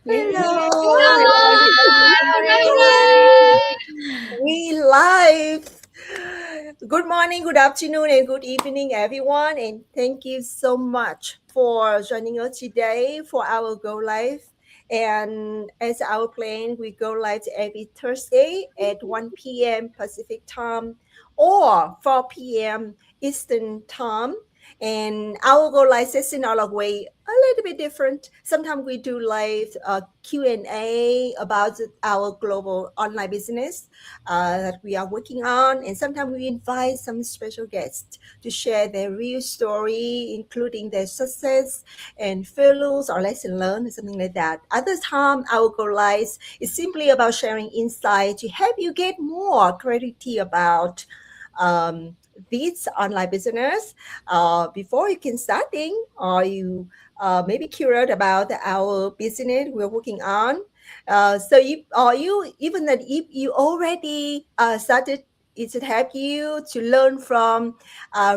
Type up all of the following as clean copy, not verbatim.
Hello. Hi. We live. Good morning, good afternoon, and good evening, everyone. And thank you so much for joining us today for our Go Live. And as our plan, we go live every Thursday at 1 p.m. Pacific time or 4 p.m. Eastern time. And our Go Live session are like way a little bit different. Sometimes we do live Q&A about our global online business that we are working on. And sometimes we invite some special guests to share their real story, including their success and failures or lesson learned, something like that. Other time, our Go Live is simply about sharing insight to help you get more clarity about um, this online business before you can starting or you maybe curious about our business we're working on. So if or you even that if you already started, it should help you to learn from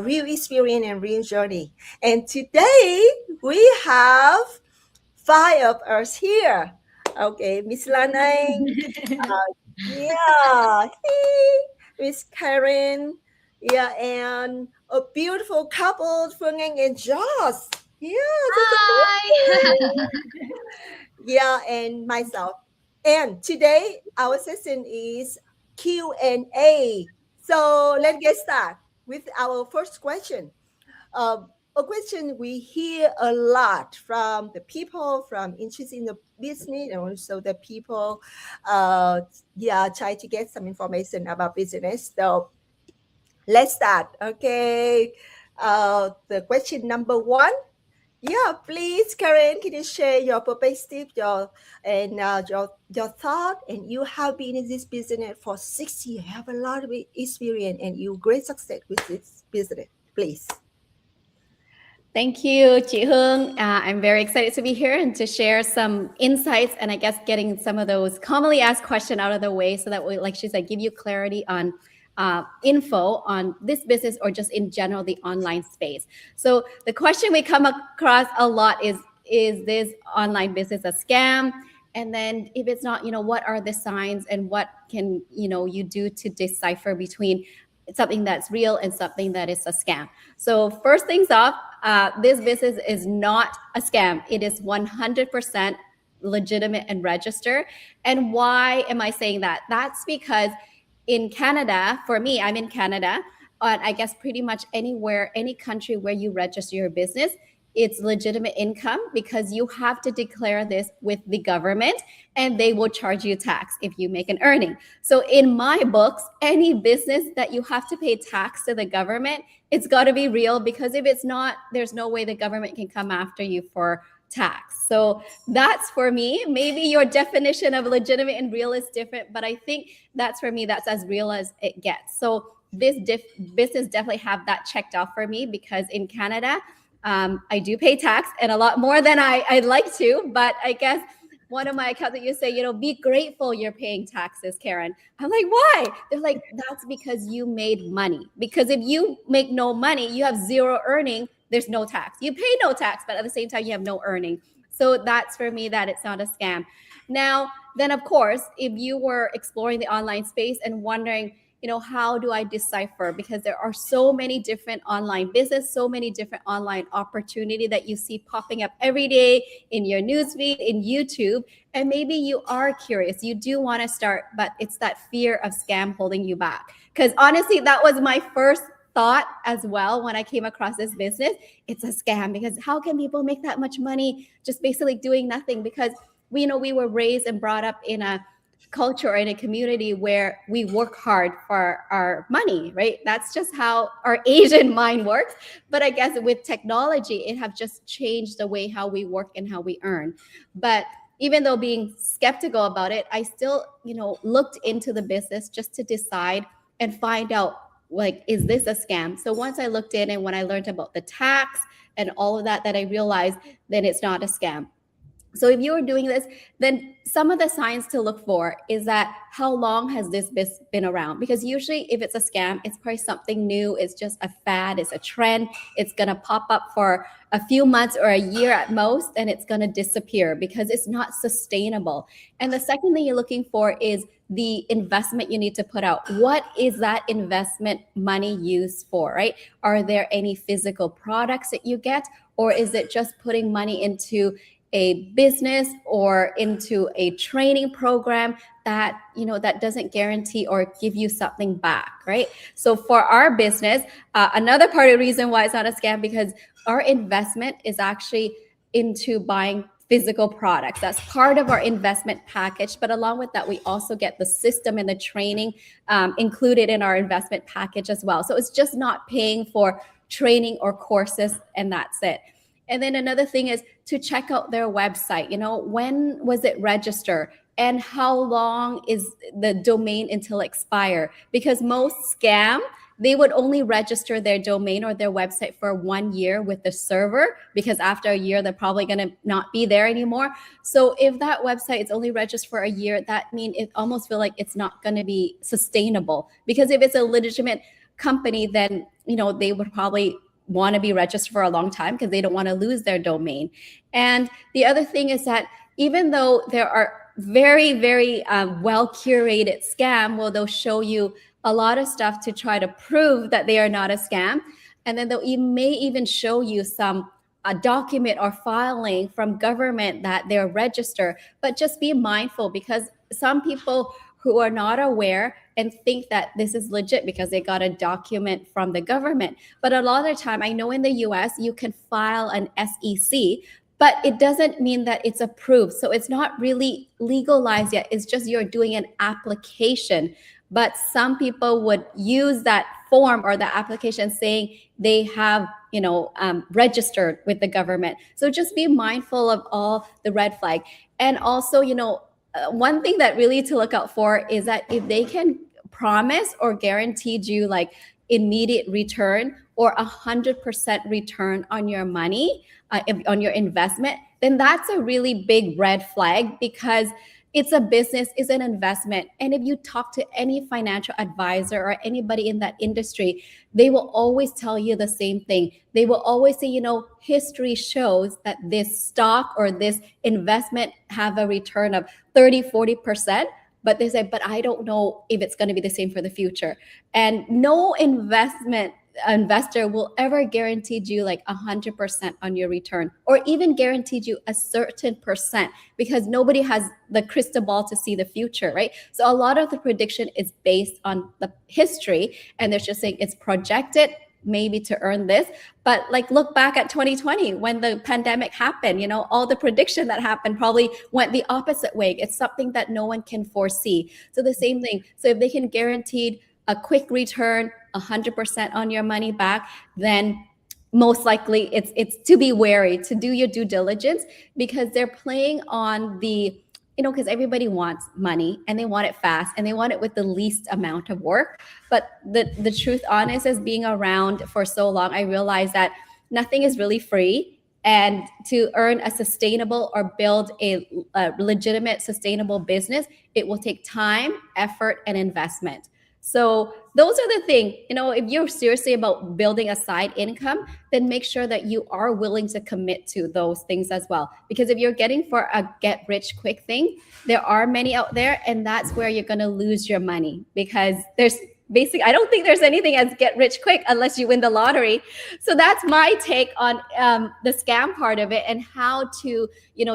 real experience and real journey. And today we have five of us here. Okay, Miss Lanang, yeah, hey, Miss Karen, yeah, and a beautiful couple, Phương Anh and Josh. Yeah, that's Hi. amazing. Yeah, and myself. And today our session is Q&A. So let's get started with our first question. A question we hear a lot from the people from interested in the business and also the people try to get some information about business. So let's start. Okay. The question number one. Yeah, please, Karen, can you share your perspective, your thought, and you have been in this business for 6 years, you have a lot of experience, and you great success with this business. Please. Thank you, Chị Hương. I'm very excited to be here and to share some insights and I guess getting some of those commonly asked questions out of the way so that we, like she said, give you clarity on info on this business or just in general the online space. So the question we come across a lot is this online business a scam? And then if it's not, what are the signs and what can you do to decipher between something that's real and something that is a scam? So first things off, this business is not a scam. It is 100% legitimate and registered. And why am I saying that? That's because in Canada, for me, I'm in Canada, and I guess pretty much anywhere, any country where you register your business, it's legitimate income because you have to declare this with the government and they will charge you tax if you make an earning. So in my books, any business that you have to pay tax to the government, it's got to be real because if it's not, there's no way the government can come after you for tax. So that's for me. Maybe your definition of legitimate and real is different, but I think that's for me, that's as real as it gets. So this business definitely have that checked off for me because in Canada, I do pay tax and a lot more than I'd like to, but I guess one of my accounts that you say, be grateful you're paying taxes, Karen. I'm like, why? They're like, that's because you made money. Because if you make no money, you have zero earning, there's no tax. You pay no tax, but at the same time, you have no earning. So that's for me that it's not a scam. Now, then of course, if you were exploring the online space and wondering, how do I decipher? Because there are so many different online business, so many different online opportunity that you see popping up every day in your newsfeed, in YouTube. And maybe you are curious, you do want to start, but it's that fear of scam holding you back. Because honestly, that was my first thought as well when I came across this business. It's a scam because how can people make that much money just basically doing nothing? Because we were raised and brought up in a culture or in a community where we work hard for our money, right? That's just how our Asian mind works. But I guess with technology, it have just changed the way how we work and how we earn. But even though being skeptical about it, I still, looked into the business just to decide and find out, like, is this a scam? So once I looked in and when I learned about the tax and all of that I realized then it's not a scam. So if you are doing this, then some of the signs to look for is that how long has this been around? Because usually if it's a scam, it's probably something new. It's just a fad. It's a trend. It's going to pop up for a few months or a year at most, and it's going to disappear because it's not sustainable. And the second thing you're looking for is the investment you need to put out. What is that investment money used for, right? Are there any physical products that you get, or is it just putting money into a business or into a training program that that doesn't guarantee or give you something back, right? So for our business, another part of the reason why it's not a scam, because our investment is actually into buying physical products. That's part of our investment package. But along with that, we also get the system and the training included in our investment package as well. So it's just not paying for training or courses, and that's it. And then another thing is to check out their website. When was it registered? And how long is the domain until expire? Because most scam, they would only register their domain or their website for 1 year with the server, because after a year, they're probably going to not be there anymore. So if that website is only registered for a year, that means it almost feel like it's not going to be sustainable. Because if it's a legitimate company, then, they would probably want to be registered for a long time because they don't want to lose their domain. And the other thing is that even though there are very, very well curated scam, well, they'll show you a lot of stuff to try to prove that they are not a scam. And then they may even show you some a document or filing from government that they're registered. But just be mindful, because some people who are not aware and think that this is legit because they got a document from the government. But a lot of the time, I know in the US, you can file an SEC, but it doesn't mean that it's approved. So it's not really legalized yet. It's just you're doing an application. But some people would use that form or the application saying they have, registered with the government. So just be mindful of all the red flag. And also, one thing that really to look out for is that if they can promise or guaranteed you like immediate return or 100% return on your money, on your investment, then that's a really big red flag, because it's a business, it's an investment. And if you talk to any financial advisor or anybody in that industry, they will always tell you the same thing. They will always say, history shows that this stock or this investment have a return of 30-40%. But they say, but I don't know if it's going to be the same for the future. And no investor will ever guarantee you like 100% on your return, or even guaranteed you a certain percent, because nobody has the crystal ball to see the future, right? So a lot of the prediction is based on the history, and they're just saying it's projected maybe to earn this. But like, look back at 2020 when the pandemic happened, all the prediction that happened probably went the opposite way. It's something that no one can foresee. So the same thing. So if they can guarantee a quick return, 100% on your money back, then most likely it's to be wary, to do your due diligence, because they're playing on the, because everybody wants money and they want it fast and they want it with the least amount of work. But the truth, honest, is being around for so long, I realized that nothing is really free. And to earn a sustainable or build a legitimate sustainable business, it will take time, effort, and investment. So those are the things, if you're seriously about building a side income, then make sure that you are willing to commit to those things as well. Because if you're getting for a get rich quick thing, there are many out there, and that's where you're going to lose your money, because I don't think there's anything as get rich quick unless you win the lottery. So that's my take on the scam part of it, and how to,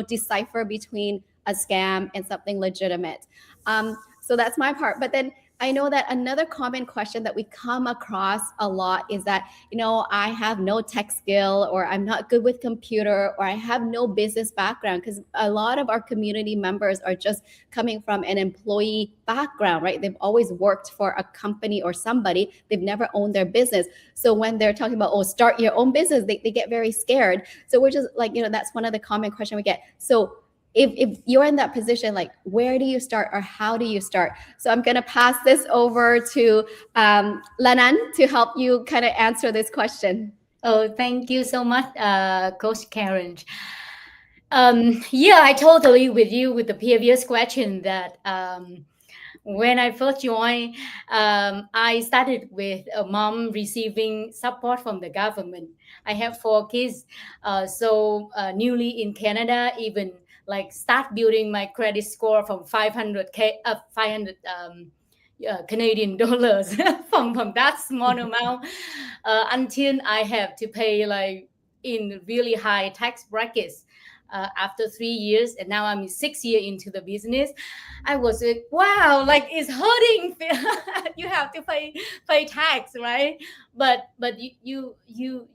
decipher between a scam and something legitimate. So that's my part. But then I know that another common question that we come across a lot is that, I have no tech skill, or I'm not good with computer, or I have no business background, because a lot of our community members are just coming from an employee background, right? They've always worked for a company or somebody. They've never owned their business. So when they're talking about, start your own business, they get very scared. So we're just like, that's one of the common questions we get. So if you're in that position, like, where do you start or how do you start? So I'm going to pass this over to Lanan to help you kind of answer this question. Oh, thank you so much, Coach Karen. Yeah, I totally with you with the previous question that when I first joined, I started with a mom receiving support from the government. I have 4 kids, so newly in Canada, even like start building my credit score from 500 Canadian dollars from that small amount until I have to pay like in really high tax brackets. After 3 years, and now I'm 6 years into the business, I was like, wow, like it's hurting. You have to pay tax, right? But you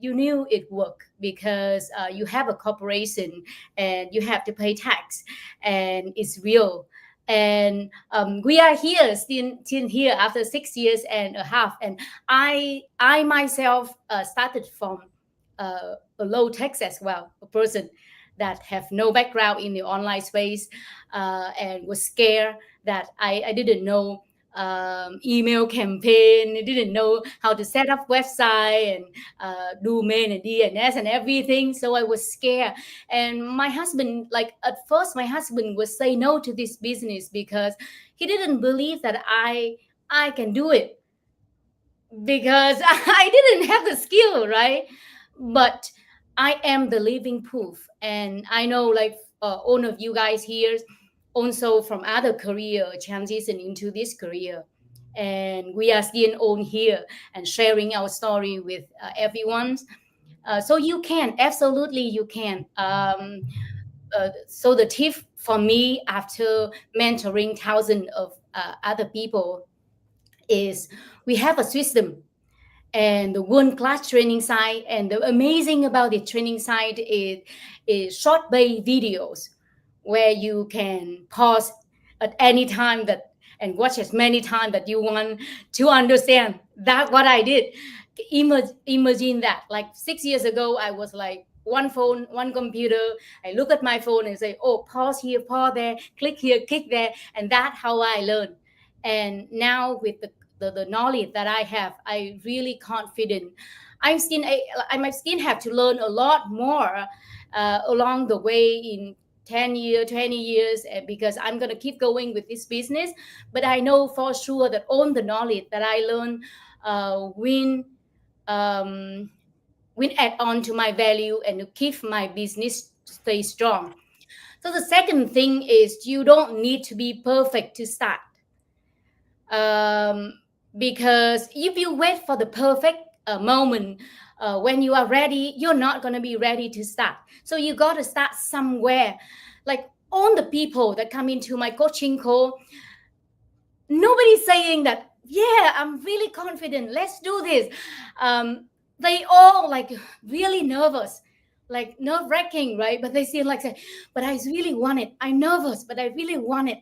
knew it worked because you have a corporation and you have to pay tax, and it's real. And we are here still here after 6 years and a half, and I myself started from a low tax as well, a person that have no background in the online space, and was scared that I didn't know email campaign, I didn't know how to set up website and domain and DNS and everything. So I was scared. And my husband, like at first, my husband would say no to this business because he didn't believe that I can do it because I didn't have the skill, right? But I am the living proof, and I know like all of you guys here also from other career transition into this career, and we are still on here and sharing our story with everyone. So you can absolutely you can. So the tip for me after mentoring thousands of other people is we have a system and the world class training site, and the amazing about the training site is short bay videos where you can pause at any time that and watch as many times that you want to understand that what I did. Imagine that like 6 years ago I was like one phone, one computer. I look at my phone and say, oh, pause here, pause there, click here, click there, and that's how I learn. And now with the knowledge that I have, I really confident. I might still have to learn a lot more along the way in 10 years, 20 years, because I'm going to keep going with this business. But I know for sure that all the knowledge that I learn will um, will add on to my value and to keep my business stay strong. So the second thing is you don't need to be perfect to start, um, because if you wait for the perfect moment when you are ready, you're not going to be ready to start. So you got to start somewhere. Like all the people that come into my coaching call, nobody's saying that, yeah, I'm really confident, let's do this. They all like really nervous, like nerve-wracking, right? But they still like say, but I really want it, I'm nervous but I really want it.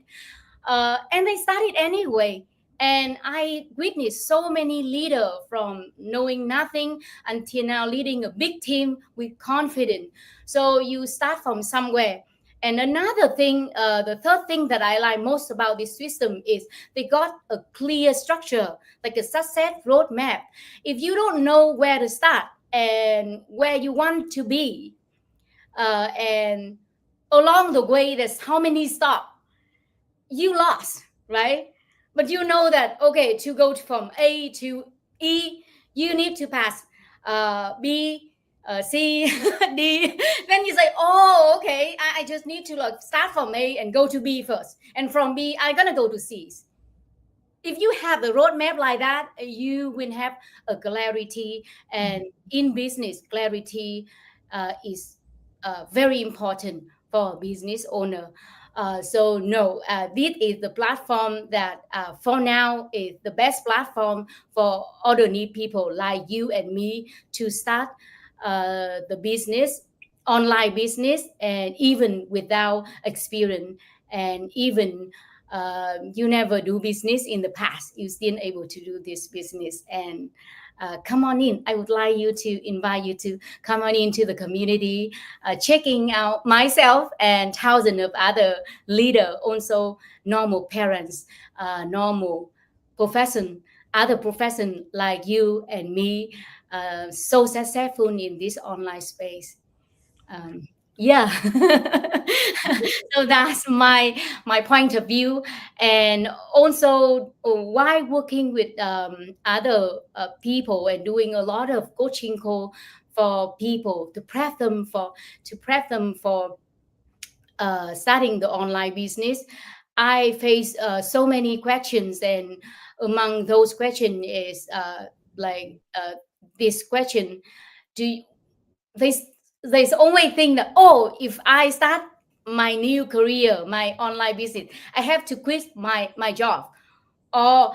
And they started anyway. And I witnessed so many leaders from knowing nothing until now leading a big team with confidence. So you start from somewhere. And another thing, the third thing that I like most about this system is they got a clear structure, like a success roadmap. If you don't know where to start and where you want to be, and along the way, there's how many stops, you lost, right? But you know that, okay, to go from A to E, you need to pass B, C, D. Then you say, oh, okay, I just need to like start from A and go to B first. And from B, I'm going to go to C. If you have a roadmap like that, you will have a clarity. And in business, clarity is very important for a business owner. So no, this is the platform that for now is the best platform for ordinary people like you and me to start the business, online business, and even without experience, and even you never do business in the past, you still able to do this business. And come on in. I would like you to invite you to come on into the community, checking out myself and thousands of other leaders, also normal parents, normal profession, other profession like you and me, so successful in this online space. Yeah. So that's my point of view. And also while working with other people and doing a lot of coaching call for people to prep them for starting the online business, I face so many questions, and among those questions is like this question: do you, there's there's only thing that, oh, if I start my new career, my online business, I have to quit my job, or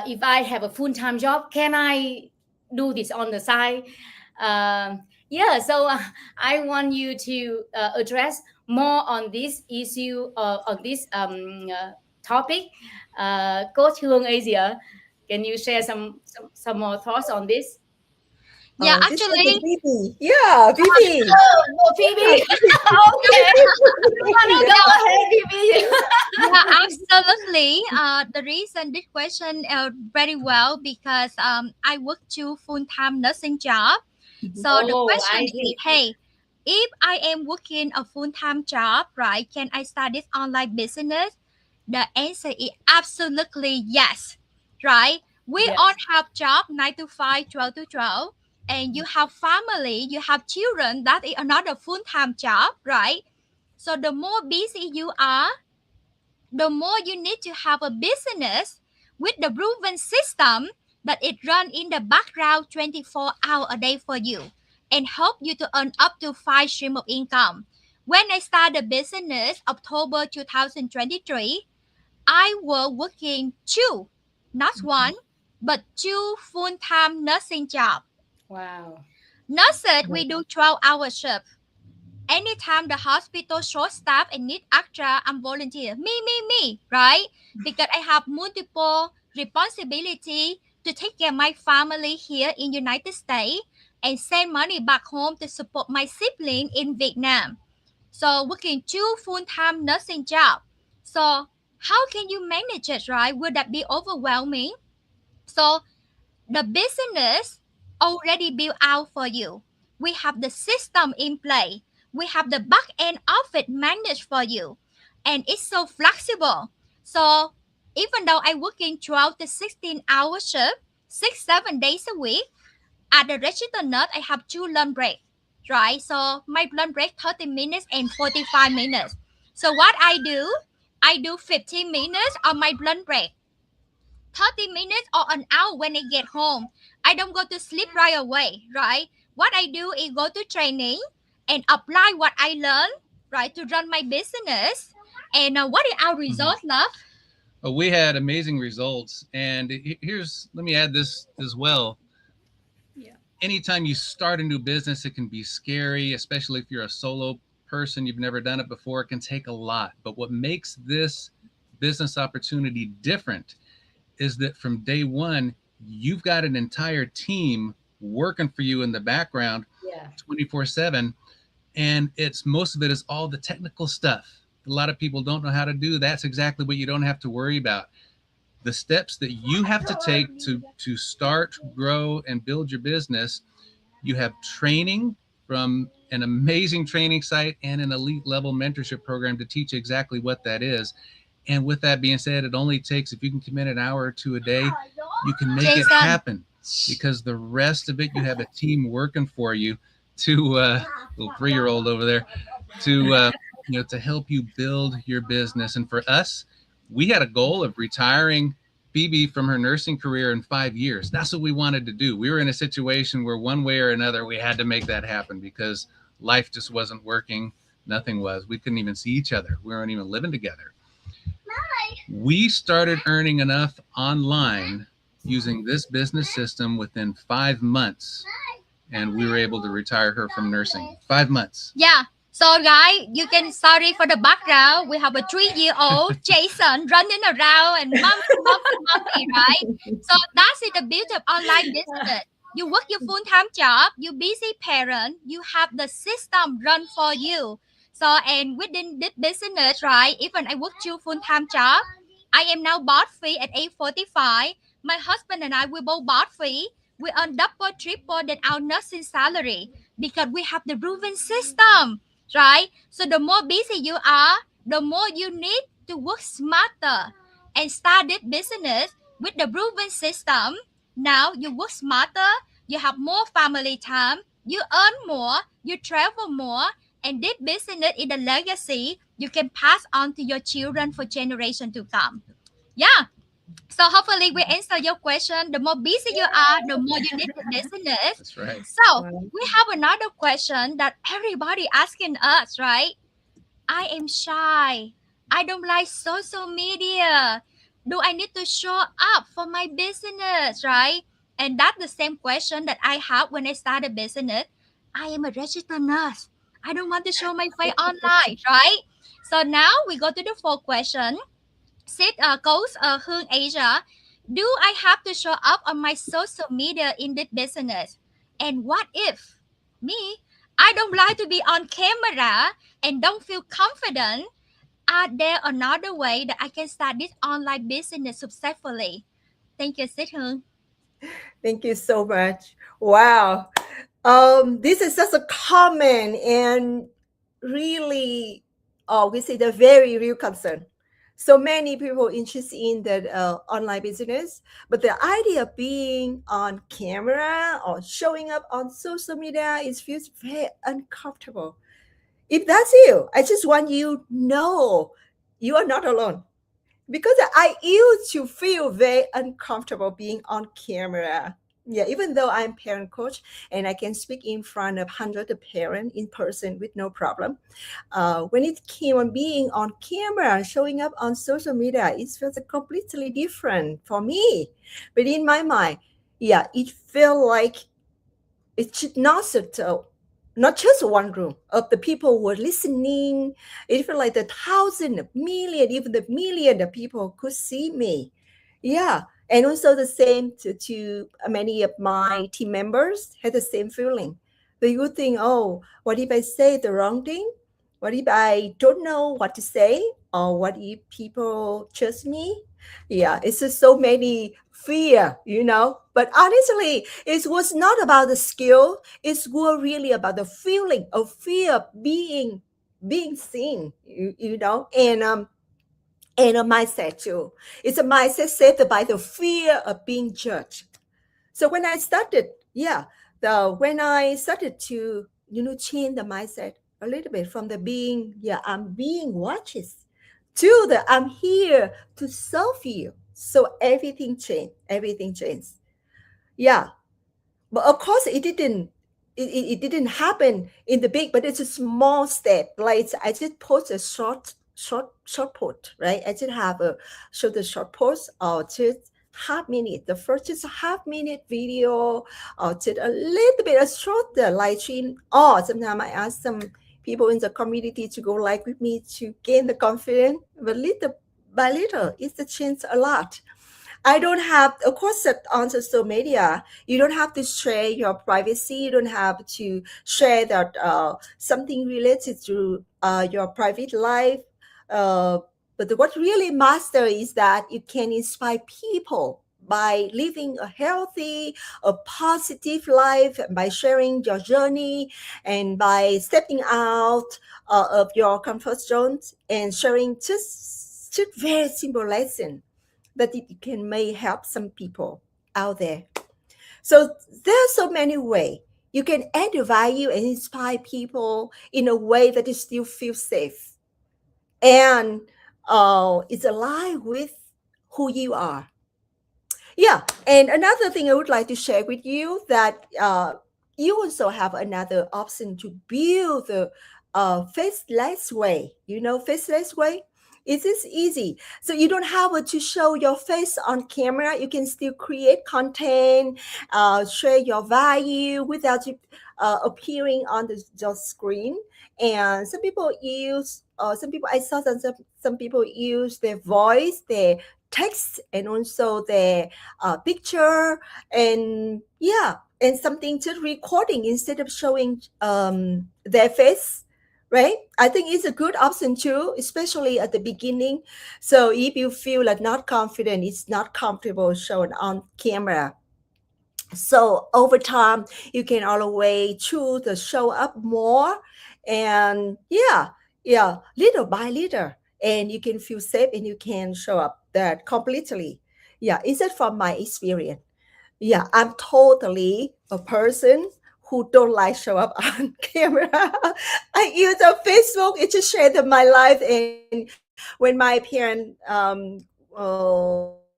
if I have a full-time job, can I do this on the side? Yeah, so I want you to address more on this issue, on this topic. Coach Hương Asia, can you share some more thoughts on this? Yeah, This one is actually, Phoebe. Yeah, Phoebe. Oh, Phoebe. Okay. Yeah. Go ahead, Phoebe. yeah, absolutely. The reason this question very well because I work two full-time nursing job. So the Oh, question I is, see. hey, if I am working a full-time job, right, can I start this online business? The answer is absolutely yes, right? We Yes. all have job 9 to 5, 12 to 12, and you have family, you have children, that is another full-time job, right? So the more busy you are, the more you need to have a business with the proven system that it run in the background 24 hours a day for you and help you to earn up to 5 stream of income. When I started the business October 2023, I was working two, not one, but two full-time nursing job. Wow. Nurses, we do 12-hour shift. Anytime the hospital short staff and need extra, I'm volunteer. Me, right? Because I have multiple responsibility to take care of my family here in United States and send money back home to support my sibling in Vietnam. So working two full-time nursing job. So how can you manage it, right? Would that be overwhelming? So the business already built out for you. We have the system in play. We have the back end of it managed for you. And it's so flexible. So even though I work in 12 to 16 hour shift, 6, 7 days a week, at the registered nurse, I have two lunch break, right? So my lunch break 30 minutes and 45 minutes. So what I do 15 minutes on my lunch break. 30 minutes or an hour when I get home. I don't go to sleep right away, right? What I do is go to training and apply what I learned, right, to run my business. And what is our result, love? We had amazing results. And let me add this as well. Yeah. Anytime you start a new business, it can be scary, especially if you're a solo person, you've never done it before. It can take a lot. But what makes this business opportunity different is that from day one, you've got an entire team working for you in the background Yeah. 24/7. And most of it is all the technical stuff. A lot of people don't know how to do. That's exactly what you don't have to worry about. The steps that you have to take to start, grow, and build your business. You have training from an amazing training site and an elite level mentorship program to teach exactly what that is. And with that being said, it only takes, if you can commit an hour or two a day, you can make it Jason. happen, because the rest of it, you have a team working for you to little 3-year-old over there to to help you build your business. And for us, we had a goal of retiring Phoebe from her nursing career in 5 years. That's what we wanted to do. We were in a situation where one way or another, we had to make that happen because life just wasn't working. Nothing was. We couldn't even see each other. We weren't even living together. We started earning enough online using this business system within 5 months, and we were able to retire her from nursing. 5 months. Yeah. So guys, you can sorry for the background. We have a 3-year-old Jason running around and monkey, right? So that's it, the beauty of online business. You work your full-time job, you busy parent, you have the system run for you. So and within this business, right? Even I work two full-time job, I am now bought free at age 45. My husband and I we both bought free. We earn double, triple than our nursing salary because we have the proven system. right? So the more busy you are, the more you need to work smarter and start this business with the proven system. Now you work smarter, you have more family time, you earn more, you travel more, and this business is a legacy you can pass on to your children for generation to come. Yeah. So hopefully we answer your question. The more busy you are, the more you need the business. That's right. So Wow. we have another question that everybody asking us, right? I am shy. I don't like social media. Do I need to show up for my business, right? And that's the same question that I have when I start a business. I am a registered nurse. I don't want to show my face online, right? So now we go to the fourth question. Said Coach Hương Asia, do I have to show up on my social media in this business? And what if me, I don't like to be on camera and don't feel confident? Are there another way that I can start this online business successfully? Thank you, Sid Hương. Thank you so much. Wow. This is such a common and really, we say the very real concern. So many people interested in the online business, but the idea of being on camera or showing up on social media is feels very uncomfortable. If that's you, I just want you to know you are not alone, because I used to feel very uncomfortable being on camera. Yeah, even though I'm parent coach and I can speak in front of hundreds of parents in person with no problem. When it came on being on camera, showing up on social media, it feels completely different for me. But in my mind, yeah, it felt like it should not settle. Not just one room of the people who were listening. It felt like the thousand, million, even the million of people could see me. Yeah. And also the same to many of my team members had the same feeling. They would think, oh, what if I say the wrong thing? What if I don't know what to say? Or what if people trust me? Yeah, it's just so many fear, But honestly, it was not about the skill. It's really about the feeling of fear of being seen, and a mindset too. It's a mindset set by the fear of being judged. So when I started, when I started to change the mindset a little bit from the being, I'm being watched, to the I'm here to serve you. So everything changed. Everything changed. Yeah, but of course it didn't. It didn't happen in the big, but it's a small step. Like I just post a short post, right? I just have a show the short post or just half minute. The first just half minute video or just a little bit of short live stream. Or sometimes I ask some people in the community to go live with me to gain the confidence. But little by little, it's changed a lot. I don't have, of course, on social media, you don't have to share your privacy. You don't have to share that something related to your private life. But what really matters is that you can inspire people by living a healthy, a positive life, by sharing your journey, and by stepping out of your comfort zones and sharing just very simple lesson that it may help some people out there. So there are so many ways you can add value and inspire people in a way that you still feel safe and it's aligned with who you are. Yeah, and another thing I would like to share with you that you also have another option to build the faceless way. Faceless way? It is easy. So you don't have to show your face on camera. You can still create content, share your value without appearing on the screen. And some people I saw some people use their voice, their text, and also their picture, and something just recording instead of showing their face. Right? I think it's a good option too, especially at the beginning. So if you feel like not confident, it's not comfortable showing on camera. So over time, you can always choose to show up more And yeah, little by little, and you can feel safe and you can show up that completely. Yeah, is it from my experience? Yeah, I'm totally a person who don't like show up on camera. I use a Facebook. It just shared my life. And when my parent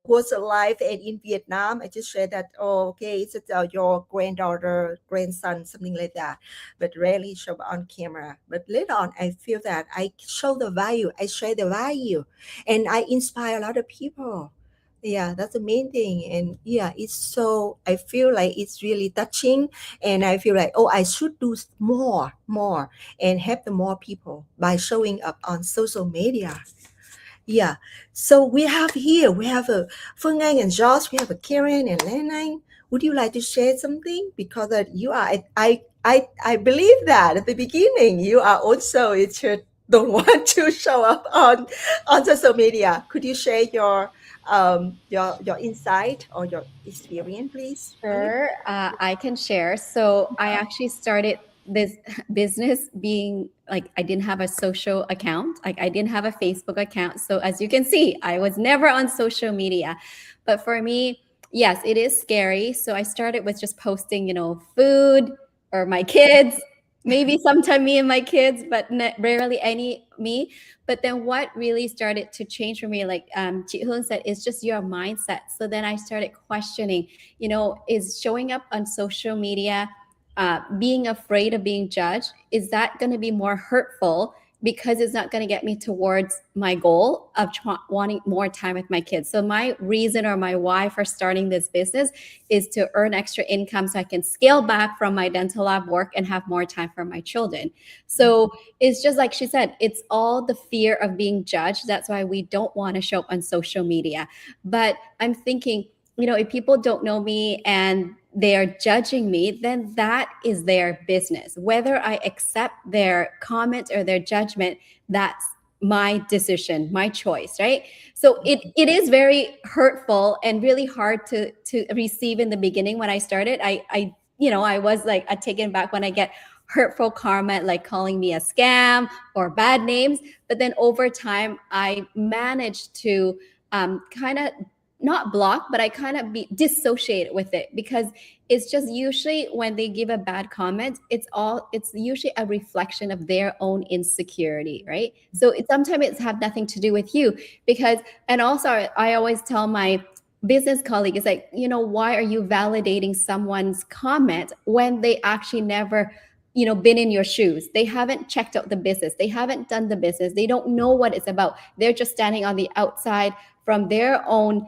was alive and in Vietnam, I just shared that, oh, okay, it's your granddaughter, grandson, something like that, but rarely show up on camera. But later on, I feel that I show the value, I share the value, and I inspire a lot of people. Yeah, that's the main thing. And yeah, it's so, I feel like it's really touching. And I feel like, oh, I should do more, and help the more people by showing up on social media. Yeah. So we have a Phương Anh and Josh, we have a Karen and Lan Anh. Would you like to share something? Because you are, I believe that at the beginning you are also, it should don't want to show up on social media. Could you share your insight or your experience, please? Sure, I can share. So I actually started this business being like, I didn't have a social account. Like, I didn't have a Facebook account. So as you can see, I was never on social media. But for me, yes, it is scary. So I started with just posting, food or my kids, maybe sometime me and my kids, but rarely any me. But then what really started to change for me, like Chị Hương said, is just your mindset. So then I started questioning, is showing up on social media, being afraid of being judged, is that going to be more hurtful because it's not going to get me towards my goal of wanting more time with my kids? So my reason or my why for starting this business is to earn extra income so I can scale back from my dental lab work and have more time for my children. So it's just like she said, it's all the fear of being judged. That's why we don't want to show up on social media. But I'm thinking, if people don't know me and they are judging me, then that is their business. Whether I accept their comment or their judgment, that's my decision, my choice, right? So it is very hurtful and really hard to receive in the beginning. When I started, I was like taken back when I get hurtful comment, like calling me a scam or bad names. But then over time, I managed to kind of not block, but I kind of be dissociated with it, because it's just usually when they give a bad comment, it's usually a reflection of their own insecurity, right? So sometimes it's have nothing to do with you, because, and also I always tell my business colleague, is like, why are you validating someone's comment when they actually never been in your shoes? They haven't checked out the business, they haven't done the business, they don't know what it's about. They're just standing on the outside from their own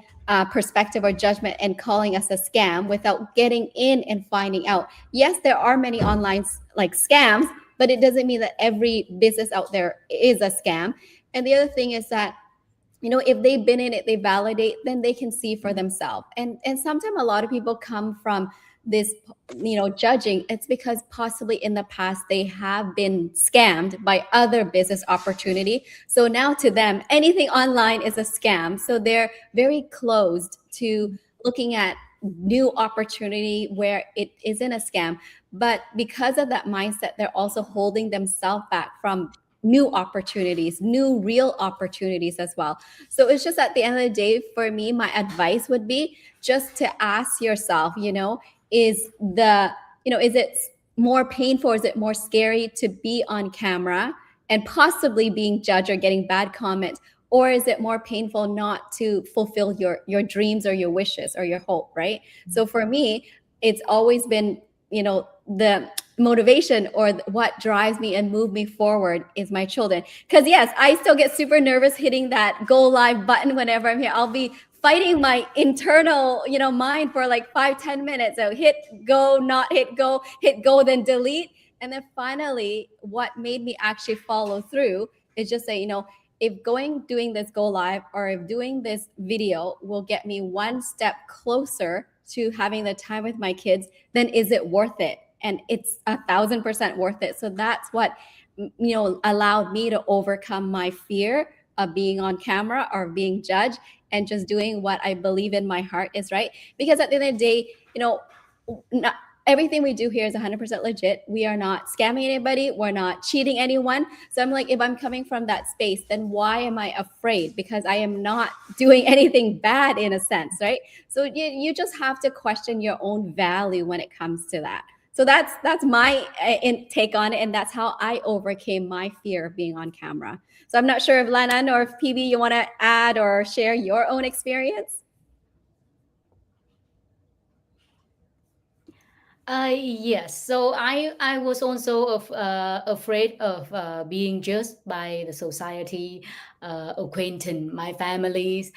perspective or judgment and calling us a scam without getting in and finding out. Yes, there are many online like scams, but it doesn't mean that every business out there is a scam. And the other thing is that, if they've been in it, they validate, then they can see for themselves. And sometimes a lot of people come from this, judging. It's because possibly in the past they have been scammed by other business opportunity. So now to them, anything online is a scam. So they're very closed to looking at new opportunity where it isn't a scam. But because of that mindset, they're also holding themselves back from new opportunities, new real opportunities as well. So it's just at the end of the day, for me, my advice would be just to ask yourself, is it more painful, is it more scary to be on camera and possibly being judged or getting bad comments, or is it more painful not to fulfill your dreams or your wishes or your hope, right? So for me, it's always been, the motivation or what drives me and move me forward is my children. Because yes, I still get super nervous hitting that go live button whenever I'm here. I'll be fighting my internal, mind for like 5-10 minutes. So hit go, not hit go, then delete. And then finally, what made me actually follow through is just say, if doing this go live or if doing this video will get me one step closer to having the time with my kids, then is it worth it? And it's 1,000% worth it. So that's what, allowed me to overcome my fear of being on camera or being judged, and just doing what I believe in my heart is right. Because at the end of the day, everything we do here is 100% legit. We are not scamming anybody. We're not cheating anyone. So I'm like, if I'm coming from that space, then why am I afraid? Because I am not doing anything bad in a sense, right? So you just have to question your own value when it comes to that. So that's my take on it, and that's how I overcame my fear of being on camera. So I'm not sure if Lanan or if PB, you want to add or share your own experience? Yes. So I was also afraid of being judged by the society, acquaintance, my families.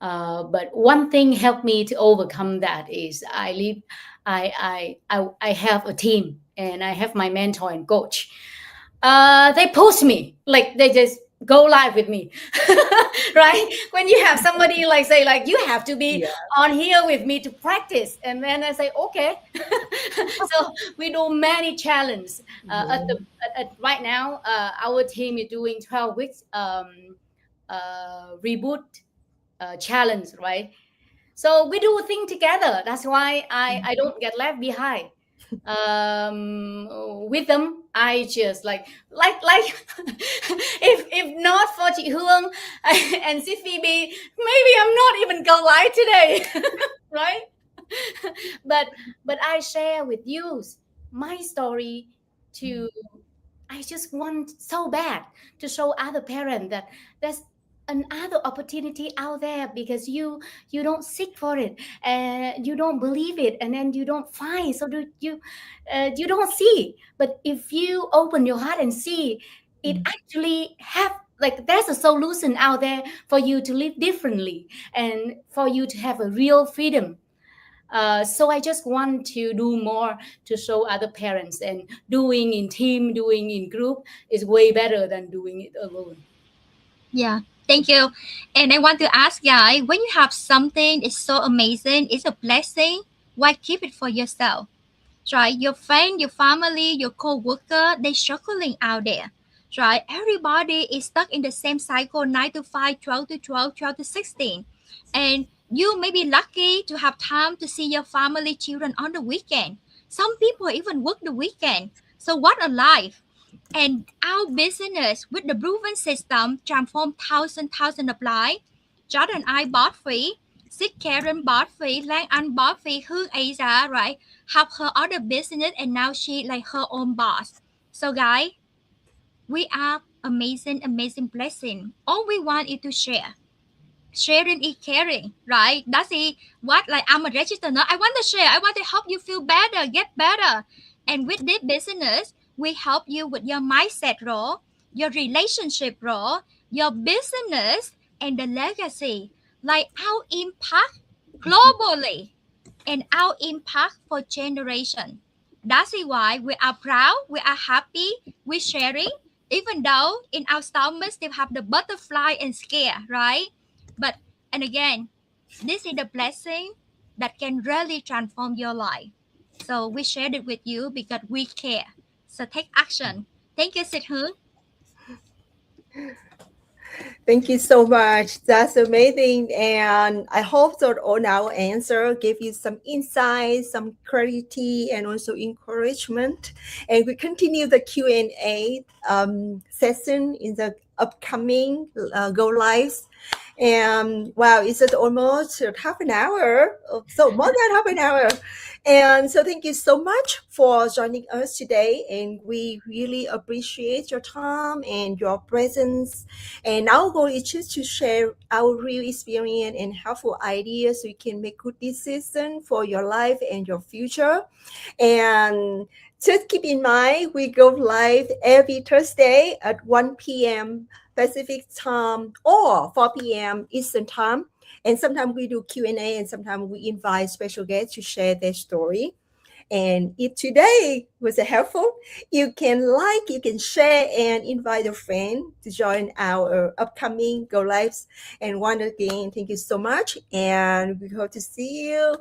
But one thing helped me to overcome that is I have a team and I have my mentor and coach. They push me, like they just go live with me. Right, when you have somebody like say like you have to be on here with me to practice, and then I say okay. So we do many challenges right now. Our team is doing 12 weeks reboot challenge, right? So we do things together. That's why I don't get left behind. With them I just like if not for chị Hương and Sis Phoebe, maybe I'm not even go live today. Right. but I share with you my story to I just want so bad to show other parents that there's another opportunity out there, because you don't seek for it and you don't believe it, and then you don't find, so you don't see. But if you open your heart and see, it actually have like there's a solution out there for you to live differently and for you to have a real freedom. So I just want to do more to show other parents, and doing in team, doing in group is way better than doing it alone. Yeah, thank you. And I want to ask, guys, when you have something that's so amazing, it's a blessing, why keep it for yourself? Right? Your friend, your family, your co-worker, they're struggling out there. Right? Everybody is stuck in the same cycle, 9 to 5, 12 to 12, 12 to 16. And you may be lucky to have time to see your family, children on the weekend. Some people even work the weekend. So what a life. And our business with the proven system transform thousand of lives. Jordan and I bought free. Sid Karen bought free. Lang An bought free. Hương Asia, right? Have her other business and now she like her own boss. So guys, we are amazing blessing. All we want is to share. Sharing is caring, right? That's it. What like I'm a registered nurse. I want to share. I want to help you feel better, get better. And with this business, we help you with your mindset role, your relationship role, your business, and the legacy. Like our impact globally and our impact for generation. That's why we are proud, we are happy, we're sharing, even though in our stomach still have the butterfly and scare, right? But and again, this is the blessing that can really transform your life. So we shared it with you because we care. So take action. Thank you, Sid Hương. Thank you so much. That's amazing. And I hope that all our answer gave you some insight, some clarity, and also encouragement. And we continue the Q&A session in the upcoming Go Lives. And wow, it's almost half an hour, so more than half an hour. And so thank you so much for joining us today. And we really appreciate your time and your presence. And our goal is just to share our real experience and helpful ideas so you can make good decisions for your life and your future. And just keep in mind, we go live every Thursday at 1 p.m. Pacific time or 4 p.m. Eastern time. And sometimes we do Q&A, and sometimes we invite special guests to share their story. And if today was helpful, you can you can share and invite a friend to join our upcoming Go Lives. And once again, thank you so much. And we hope to see you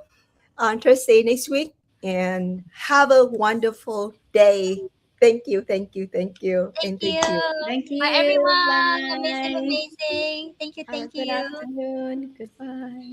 on Thursday next week. And have a wonderful day. Thank you. Thank you. Thank you. Bye everyone. Bye. Amazing. Thank you. Have a good afternoon. Goodbye.